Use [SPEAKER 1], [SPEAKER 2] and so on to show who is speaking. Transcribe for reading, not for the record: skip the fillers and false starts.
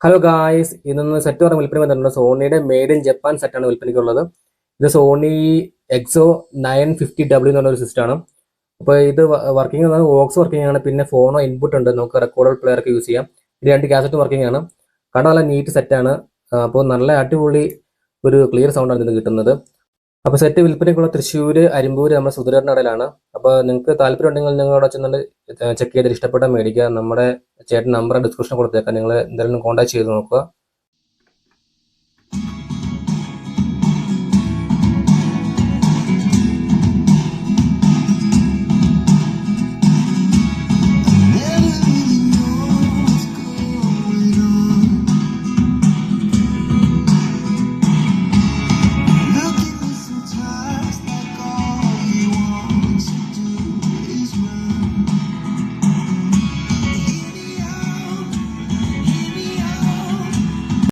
[SPEAKER 1] Hello guys, ഇന്ന് set പറഞ്ഞ വിൽപ്പന വന്നിട്ടുണ്ട്. സോണിയുടെ മെയ്ഡ് ഇൻ ജപ്പാൻ സെറ്റാണ് വിൽപ്പനയ്ക്കുള്ളത്. ഇത് സോണി എക്സോ 950W എന്നുള്ള ഒരു സിസ്റ്റമാണ്. അപ്പോൾ ഇത് വർക്കിംഗ് വോക്സ് വർക്കിംഗ് ആണ്. പിന്നെ ഫോണോ ഇൻപുട്ട് ഉണ്ട്, നമുക്ക് റെക്കോർഡർ പ്ലെയർ ഒക്കെ യൂസ് ചെയ്യാം. ഇത് 2 കാസറ്റ് വർക്കിംഗ് ആണ്. കാരണം നല്ല നീറ്റ് സെറ്റാണ്. അപ്പോൾ നല്ല അടിപൊളി ഒരു ക്ലിയർ സൗണ്ടാണ് ഇതിന് കിട്ടുന്നത്. അപ്പോൾ സെറ്റ് വിൽപ്പനയ്ക്കുള്ള തൃശ്ശൂർ, അരിമ്പൂർ നമ്മുടെ സുധീറിൻ്റെ കടയിലാണ്. അപ്പോൾ നിങ്ങൾക്ക് താല്പര്യം ഉണ്ടെങ്കിൽ നിങ്ങൾ അവിടെ ചെന്നിട്ട് ചെക്ക് ചെയ്തിട്ട് ഇഷ്ടപ്പെട്ടാൽ മേടിക്കുക. നമ്മുടെ ചേട്ടൻ നമ്പർ ഡിസ്ക്രിപ്ഷൻ കൊടുത്തേക്കാം, നിങ്ങൾ എന്തായാലും കോൺടാക്ട് ചെയ്ത് നോക്കുക.